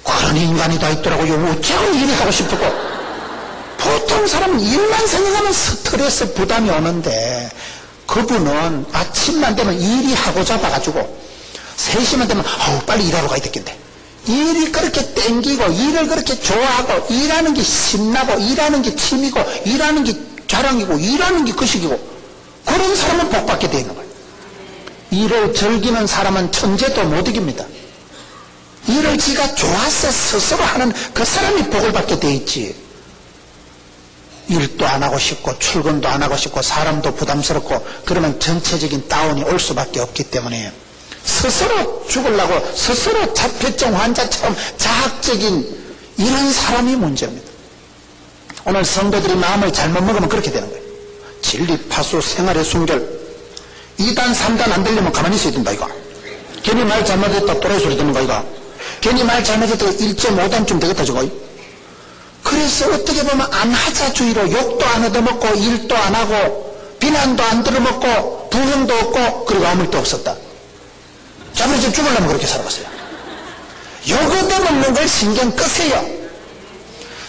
그런 인간이 다 있더라고요. 어쩌고 일이 하고 싶었고. 보통 사람은 일만 생각하면 스트레스 부담이 오는데, 그분은 아침만 되면 일이 하고 잡아가지고 3시만 되면 빨리 일하러 가야 되겠네. 일이 그렇게 땡기고 일을 그렇게 좋아하고 일하는 게 신나고 일하는 게 취미고 일하는 게 자랑이고 일하는 게 거식이고 그런 사람은 복받게 되어 있는 거예요. 일을 즐기는 사람은 천재도 못 이깁니다. 일을 지가 좋아서 스스로 하는 그 사람이 복을 받게 되어 있지. 일도 안 하고 싶고 출근도 안 하고 싶고 사람도 부담스럽고 그러면 전체적인 다운이 올 수밖에 없기 때문에 스스로 죽으려고 스스로 자폐증 환자처럼 자학적인 이런 사람이 문제입니다. 오늘 성도들이 마음을 잘못 먹으면 그렇게 되는 거예요. 진리, 파수, 생활의 순결 2단 3단 안 되려면 가만히 있어야 된다 이거. 괜히 말 잘못했다 또라이 소리 듣는 거 이거. 괜히 말 잘못했다 1.5단쯤 되겠다 저거. 그래서 어떻게 보면 안 하자주의로 욕도 안 얻어먹고 일도 안 하고 비난도 안 들어먹고 부흥도 없고 그리고 아무 일도 없었다. 자면서 죽으려면 그렇게 살아봤어요. 욕 얻어먹는 걸 신경 끄세요.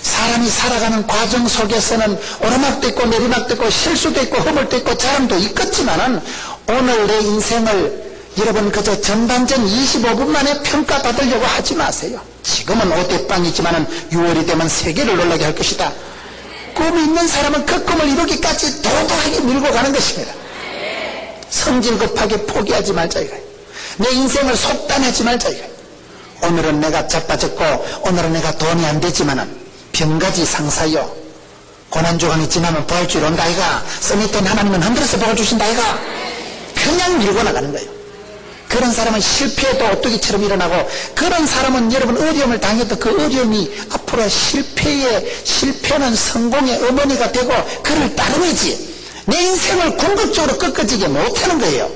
사람이 살아가는 과정 속에서는 오르막도 있고 내리막도 있고 실수도 있고 허물도 있고 자랑도 있겠지만은 오늘 내 인생을 여러분 그저 전반전 25분 만에 평가받으려고 하지 마세요. 지금은 5대빵이지만은 6월이 되면 세계를 놀라게 할 것이다. 꿈이 있는 사람은 그 꿈을 이루기까지 도도하게 밀고 가는 것입니다. 성질 급하게 포기하지 말자 이거예요. 내 인생을 속단하지 말자 이거예요. 오늘은 내가 자빠졌고 오늘은 내가 돈이 안 되지만은 병가지 상사여 고난주간이 지나면 부활주일 온다 아이가. 써있던 하나님은 흔들어서 복을 주신다 아이가. 그냥 밀고 나가는 거예요. 그런 사람은 실패도 오뚜기처럼 일어나고 그런 사람은 여러분 어려움을 당해도 그 어려움이 앞으로 실패는 성공의 어머니가 되고 그를 따르지 내 인생을 궁극적으로 꺾어지게 못하는 거예요.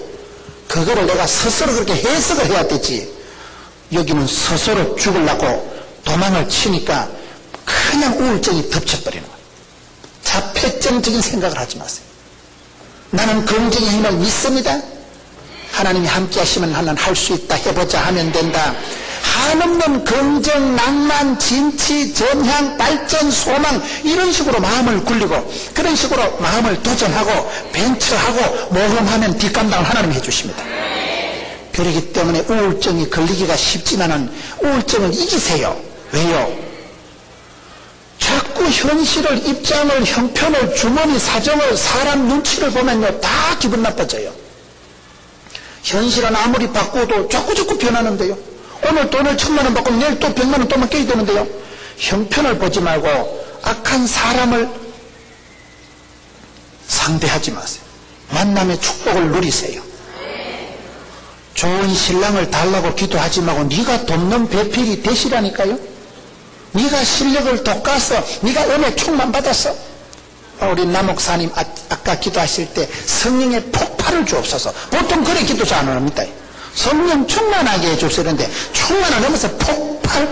그거를 내가 스스로 그렇게 해석을 해야 되지. 여기는 스스로 죽으려고 도망을 치니까 그냥 우울증이 덮쳐버리는 거예요. 자폐증적인 생각을 하지 마세요. 나는 긍정의 힘을 믿습니다. 하나님이 함께 하시면 나는 할 수 있다. 해보자 하면 된다. 한없는 긍정, 낭만, 진취, 전향, 발전, 소망 이런 식으로 마음을 굴리고 그런 식으로 마음을 도전하고 벤처하고 모험하면 뒷감당을 하나님이 해주십니다. 그렇기 때문에 우울증이 걸리기가 쉽지만은 우울증을 이기세요. 왜요? 자꾸 현실을, 입장을, 형편을, 주머니 사정을, 사람 눈치를 보면요 다 기분 나빠져요. 현실은 아무리 바꿔도 자꾸 변하는데요. 오늘 돈을 1000만 원 받고 내일 또 100만 원 또 맡겨야 되는데요. 형편을 보지 말고 악한 사람을 상대하지 마세요. 만남의 축복을 누리세요. 좋은 신랑을 달라고 기도하지 말고 네가 돕는 배필이 되시라니까요. 네가 실력을 돋가서 네가 은혜 충만 받았어. 우리 남목사님 아까 기도하실 때 성령의 폭발을 주옵소서. 보통 그래 기도 잘 안 합니다. 성령 충만하게 해주시는데 충만을 넘어서 폭발?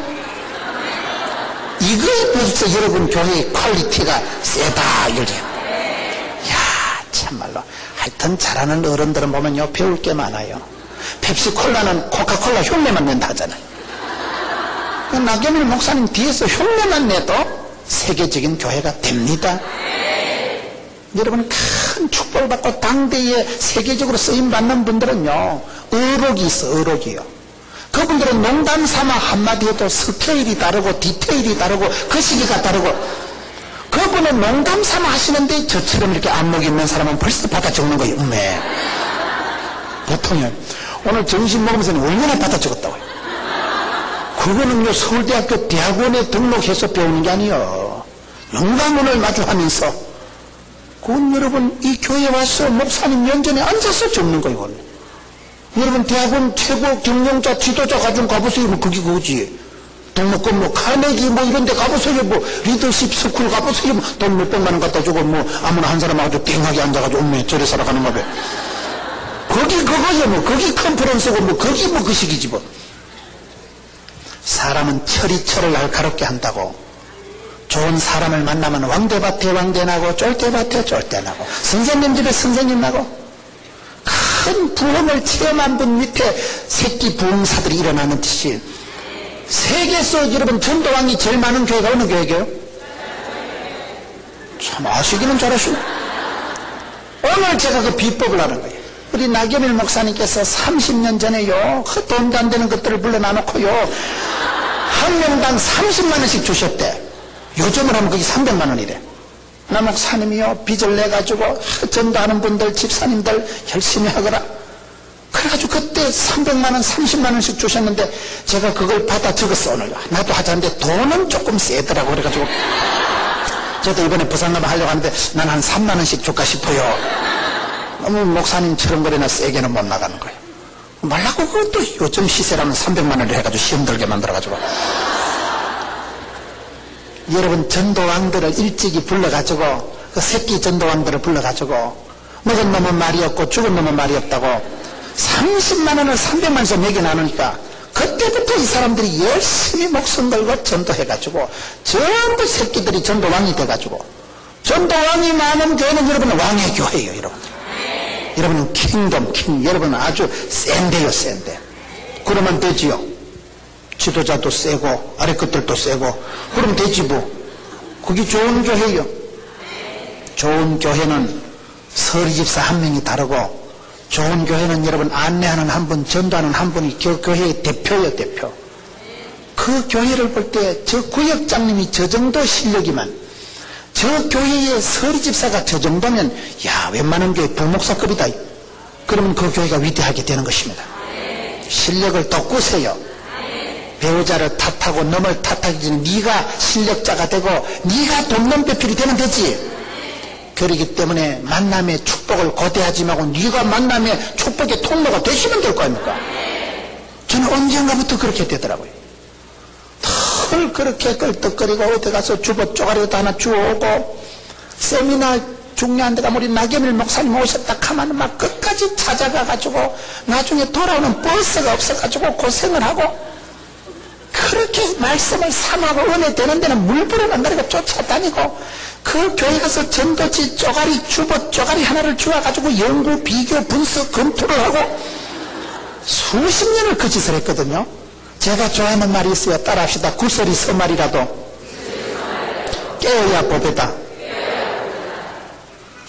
이거에 벌써 여러분 교회의 퀄리티가 세다 이러죠. 야 참말로 하여튼 잘하는 어른들은 보면요 배울 게 많아요. 펩시콜라는 코카콜라 흉내만 낸다 하잖아요. 나경일 목사님 뒤에서 흉내만 내도 세계적인 교회가 됩니다. 여러분 큰 축복을 받고 당대에 세계적으로 쓰임받는 분들은요 의록이 있어. 의록이요. 그분들은 농담 삼아 한마디 해도 스케일이 다르고 디테일이 다르고 그 시기가 다르고 그분은 농담 삼아 하시는데 저처럼 이렇게 안목 있는 사람은 벌써 받아 적는 거예요. 보통은 오늘 점심 먹으면서 얼마나 받아 적었다고요. 그거는요 서울대학교 대학원에 등록해서 배우는 게 아니에요. 영광문을 마주하면서 그건 여러분 이 교회에 와서 목사님 면전에 앉아서 적는 거예요. 이건. 여러분 대학원 최고 경영자 지도자 가지고 가보세요. 뭐 그게 그거지. 등록금 뭐 카네기 뭐 이런 데 가보세요. 뭐 리더십 스쿨 가보세요. 뭐 돈 몇백만 원 갖다 주고 뭐 아무나 한 사람 아주 땡하게 앉아가지고 엄매 저래 살아가는 거ပဲ. 거기 그거요. 뭐 거기 컨퍼런스고 뭐 거기 뭐 그 식이지 뭐. 사람은 철이 날카롭게 한다고. 좋은 사람을 만나면 왕대밭에 왕대나고 쫄대밭에 쫄대나고 선생님 집에 선생님 나고 큰 부흥을 체험한 분 밑에 새끼 부흥사들이 일어나는 듯이 세계에서 여러분 전도왕이 제일 많은 교회가 어느 교회게요? 참 아시기는 잘하시네. 오늘 제가 그 비법을 아는 거예요. 우리 나경일 목사님께서 30년 전에요 그 돈도 안 되는 것들을 불러놔놓고요 한 명당 30만 원씩 주셨대. 요즘을 하면 그게 300만 원이래. 나 목사님이요, 빚을 내가지고 전도하는 분들, 집사님들 열심히 하거라. 그래가지고 그때 300만 원, 30만 원씩 주셨는데 제가 그걸 받아 적었어. 오늘 나도 하자는데 돈은 조금 세더라고. 그래가지고 저도 이번에 부산 가면 하려고 하는데 난 한 3만 원씩 줄까 싶어요. 너무 목사님처럼 그래나 세게는 못 나가는 거예요. 말라고 그것도 요즘 시세라면 300만 원을 해가지고 시험 들게 만들어가지고. 여러분, 전도왕들을 일찍이 불러가지고, 그 새끼 전도왕들을 불러가지고, 먹은 놈은 말이 없고 죽은 놈은 말이 없다고 30만 원을 300만 원에서 매겨나누니까 그때부터 이 사람들이 열심히 목숨 걸고 전도해가지고 전부 새끼들이 전도왕이 돼가지고, 전도왕이 많은 교회는 여러분은 왕의 교회예요. 여러분은 킹, 여러분은 아주 센데요, 센데. 그러면 되지요. 지도자도 세고 아래 것들도 세고 그러면 되지 뭐. 그게 좋은 교회예요. 좋은 교회는 서리집사 한 명이 다르고, 좋은 교회는 여러분 안내하는 한 분, 전도하는 한 분이 그 교회의 대표예요, 대표. 그 교회를 볼 때 저 구역장님이 저 정도 실력이면, 저 교회의 서리집사가 저 정도면 야, 웬만한 교회 부목사급이다. 그러면 그 교회가 위대하게 되는 것입니다. 실력을 돋구세요. 배우자를 탓하고 남을 탓하기 전에 네가 실력자가 되고 네가 돕는 배필이 되면 되지. 그렇기 때문에 만남의 축복을 고대하지 말고 네가 만남의 축복의 통로가 되시면 될 거 아닙니까? 저는 언젠가부터 그렇게 되더라고요. 늘 그렇게 끌떡거리고 어디 가서 주보 쪼가리도 하나 주워오고, 세미나 중요한 데가 우리 나경일 목사님 오셨다 하면 막 끝까지 찾아가가지고 나중에 돌아오는 버스가 없어가지고 고생을 하고, 그렇게 말씀을 삼하고 은혜 되는 데는 물부러 만나니까 쫓아다니고, 그 교회 가서 전도지 쪼가리, 주보 쪼가리 하나를 주워가지고 연구, 비교, 분석, 검토를 하고 수십 년을 그 짓을 했거든요. 제가 좋아하는 말이 있어요. 따라합시다. 구설이 서말이라도 깨어야 보배다.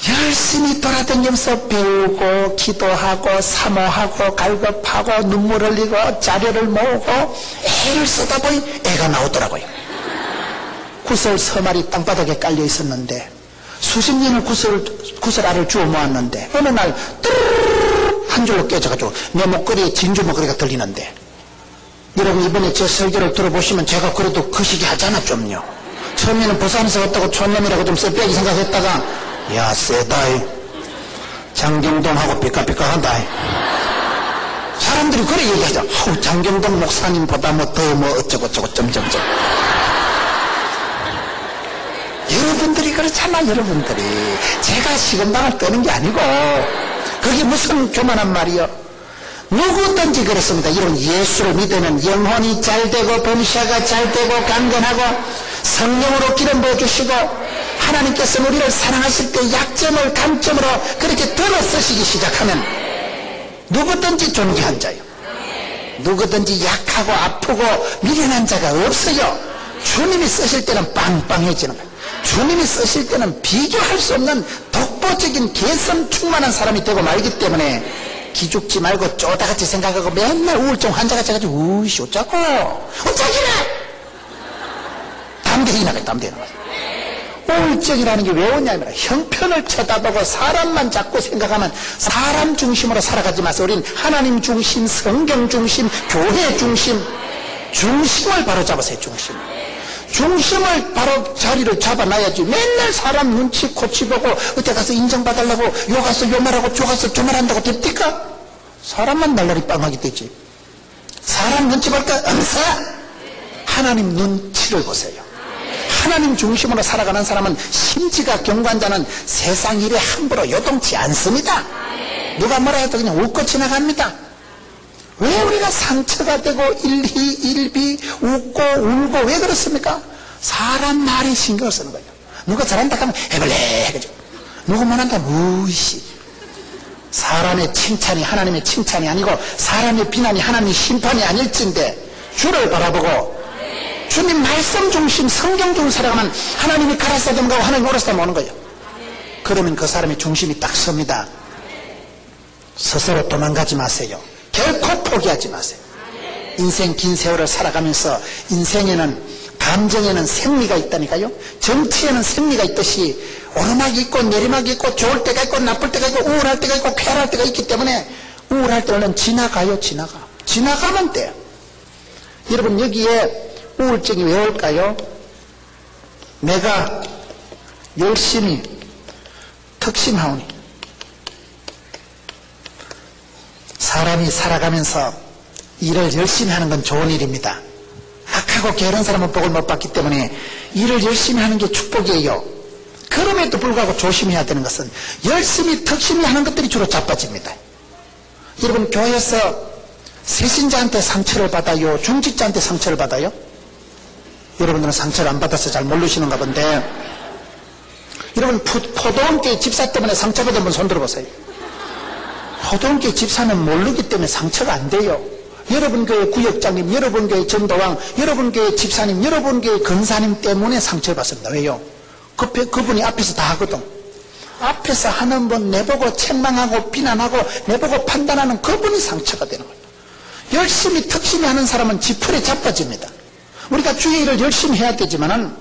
열심히 돌아다니면서 배우고 기도하고 사모하고 갈급하고 눈물 흘리고 자료를 모으고 애를 쓰다 보니 애가 나오더라고요. 구설 서말이 땅바닥에 깔려 있었는데 수십 년을 구설알을 주워 모았는데 어느 날 뚜루루루 한 줄로 깨져가지고 내 목걸이에 진주 목걸이가 들리는데, 여러분 이번에 제 설교를 들어보시면 제가 그래도 그 시기 하잖아 좀요. 처음에는 부산에서 왔다고 촌놈이라고 좀 쎄빼기 생각했다가 야 세다이 장경동하고 삐까삐까한다. 사람들이 그래 얘기하죠. 장경동 목사님보다 뭐 더 뭐 어쩌고저쩌고 점점점. 여러분들이 그렇잖아. 여러분들이 제가 시건방을 떠는 게 아니고 그게 무슨 교만한 말이요. 누구든지 그렇습니다. 여러분 예수를 믿으면 영혼이 잘되고 범사가 잘되고 강건하고 성령으로 기름 부어주시고 하나님께서 우리를 사랑하실 때 약점을 강점으로 그렇게 들어 쓰시기 시작하면 누구든지 존귀한 자요. 누구든지 약하고 아프고 미련한 자가 없어요. 주님이 쓰실 때는 빵빵해지는 거예요. 주님이 쓰실 때는 비교할 수 없는 독보적인 개성 충만한 사람이 되고 말기 때문에 기죽지 말고 쪼다같이 생각하고 맨날 우울증 환자같이 해가지고 우이씨 어쩌고 어쩌기나 담대히 나가요. 담대히 나가요. 우울증이라는 게 왜 오냐면 형편을 쳐다보고 사람만 자꾸 생각하면 사람 중심으로 살아가지 마세요. 우린 하나님 중심, 성경 중심, 교회 중심, 중심을 바로 잡으세요. 중심을 바로 자리를 잡아놔야지. 맨날 사람 눈치 코치 보고 어디 가서 인정받으려고 요 가서 요 말하고 저 가서 저 말한다고 됩니까? 사람만 날라리 빵하게 되지. 사람 눈치 볼까? 엄사. 하나님 눈치를 보세요. 하나님 중심으로 살아가는 사람은 심지가 경관자는 세상 일에 함부로 요동치 않습니다. 누가 뭐라 해도 그냥 웃고 지나갑니다. 왜 우리가 상처가 되고 일희일비 웃고 울고 왜 그렇습니까? 사람 말이 신경을 쓰는 거예요. 누가 잘한다 하면 해볼래 해가지고, 누가 못한다 하면 우이씨. 사람의 칭찬이 하나님의 칭찬이 아니고 사람의 비난이 하나님의 심판이 아닐진데 주를 바라보고 주님 말씀 중심 성경 중심 살아가면 하나님이 가라사담 가고 하나님이 오라사담 오는 거예요. 그러면 그 사람의 중심이 딱 섭니다. 스스로 도망가지 마세요. 결코 포기하지 마세요. 인생 긴 세월을 살아가면서 인생에는 감정에는 생리가 있다니까요. 정치에는 생리가 있듯이 오르막이 있고 내리막이 있고 좋을 때가 있고 나쁠 때가 있고 우울할 때가 있고 쾌활할 때가 있기 때문에 우울할 때는 지나가요. 지나가면 돼요. 여러분 여기에 우울증이 왜 올까요? 내가 열심히 특심하오니 사람이 살아가면서 일을 열심히 하는 건 좋은 일입니다. 악하고 게으른 사람은 복을 못 받기 때문에 일을 열심히 하는 게 축복이에요. 그럼에도 불구하고 조심해야 되는 것은 열심히 특심히 하는 것들이 주로 자빠집니다. 여러분 교회에서 세신자한테 상처를 받아요? 중직자한테 상처를 받아요? 여러분들은 상처를 안 받아서 잘 모르시는가 본데 여러분 포도원교회 집사 때문에 상처받은 분 손 들어보세요. 포도원교회 집사는 모르기 때문에 상처가 안 돼요. 여러분 교회 구역장님, 여러분 교회 전도왕, 여러분 교회 집사님, 여러분 교회 근사님 때문에 상처를 받습니다. 왜요? 그분이 앞에서 다 하거든. 앞에서 하는 분 내보고 책망하고 비난하고 내보고 판단하는 그분이 상처가 되는 거예요. 열심히 특심히 하는 사람은 지풀에 자빠집니다. 우리가 주의 일을 열심히 해야 되지만은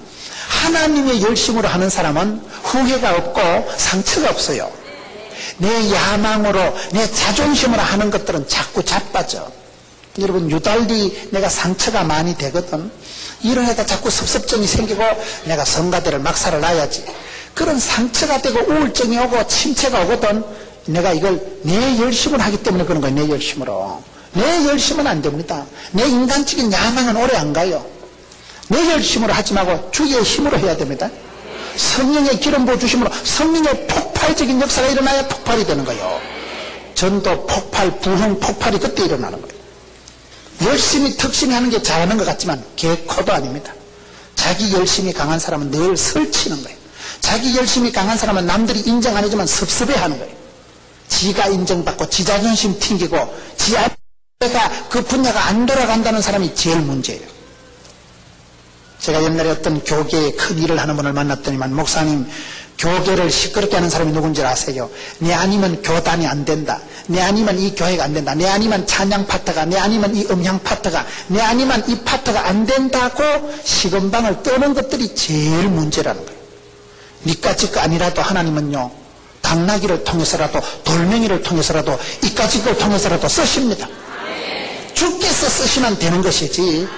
하나님의 열심으로 하는 사람은 후회가 없고 상처가 없어요. 내 야망으로 내 자존심으로 하는 것들은 자꾸 자빠져. 여러분 유달리 내가 상처가 많이 되거든. 일을 하다 자꾸 섭섭증이 생기고 내가 성가대를 막사를 놔야지. 그런 상처가 되고 우울증이 오고 침체가 오거든. 내가 이걸 내 열심으로 하기 때문에 그런 거예요. 내 열심으로. 내 열심은 안 됩니다. 내 인간적인 야망은 오래 안 가요. 내 열심으로 하지 말고 주의 힘으로 해야 됩니다. 성령의 기름 부어주심으로 성령의 폭발적인 역사가 일어나야 폭발이 되는 거예요. 전도 폭발, 부흥 폭발이 그때 일어나는 거예요. 열심히 특심히 하는 게 잘하는 것 같지만 개코도 아닙니다. 자기 열심히 강한 사람은 늘 설치는 거예요. 자기 열심히 강한 사람은 남들이 인정 안 해주면 섭섭해하는 거예요. 지가 인정받고 지 자존심 튕기고 지 앞에가 그 분야가 안 돌아간다는 사람이 제일 문제예요. 제가 옛날에 어떤 교계에 큰 일을 하는 분을 만났더니만 목사님 교계를 시끄럽게 하는 사람이 누군지 아세요? 내 아니면 교단이 안 된다. 내 아니면 이 교회가 안 된다. 내 아니면 찬양 파트가, 내 아니면 이 음향 파트가, 내 아니면 이 파트가 안 된다고 시건방을 떠는 것들이 제일 문제라는 거예요. 니까지 거 아니라도 하나님은요 당나귀를 통해서라도 돌멩이를 통해서라도 이까지 걸 통해서라도 쓰십니다. 주께서 쓰시면 되는 것이지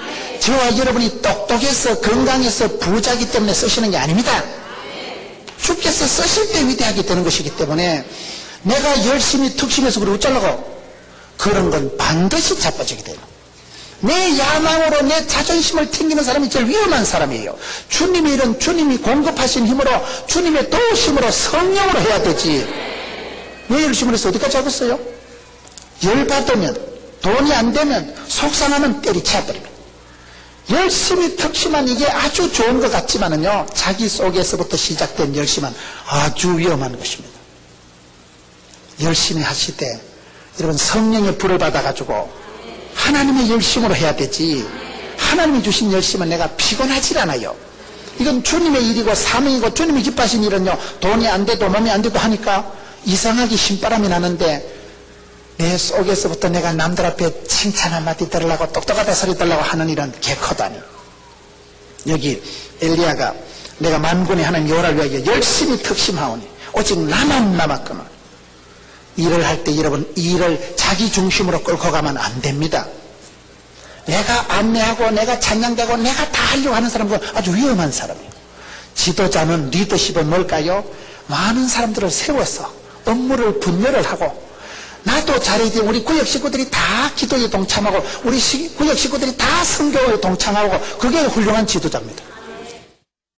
저와 여러분이 똑똑해서 건강해서 부자기 때문에 쓰시는 게 아닙니다. 주께서 쓰실 때 위대하게 되는 것이기 때문에 내가 열심히 특심해서 그러고 어쩌려고 그런 건 반드시 자빠지게 돼요. 내 야망으로 내 자존심을 튕기는 사람이 제일 위험한 사람이에요. 주님의 일은 주님이 공급하신 힘으로 주님의 도우심으로 성령으로 해야 되지. 왜 열심히 해서 어디까지 하겠어요? 열받으면 돈이 안 되면 속상하면 때리쳐버립니다. 열심히 특심한 이게 아주 좋은 것 같지만은요 자기 속에서부터 시작된 열심은 아주 위험한 것입니다. 열심히 하실 때 여러분 성령의 불을 받아가지고 하나님의 열심으로 해야 되지. 하나님이 주신 열심은 내가 피곤하질 않아요. 이건 주님의 일이고 사명이고 주님이 기뻐하신 일은요 돈이 안 돼도 몸이 안 돼도 하니까 이상하게 힘바람이 나는데 내 속에서부터 내가 남들 앞에 칭찬 한마디 들으려고 똑똑하다 소리 들으려고 하는 일은 개코다니. 여기 엘리야가 내가 만군의 하나님 여호와를 위하여 열심히 특심하오니 오직 나만 남았거늘. 일을 할 때 여러분 일을 자기 중심으로 끌고 가면 안 됩니다. 내가 안내하고 내가 찬양되고 내가 다 하려고 하는 사람은 아주 위험한 사람이에요. 지도자는 리더십은 뭘까요? 많은 사람들을 세워서 업무를 분열을 하고 나도 잘해야 돼. 우리 구역 식구들이 다 기도에 동참하고 우리 구역 식구들이 다 선교에 동참하고 그게 훌륭한 지도자입니다.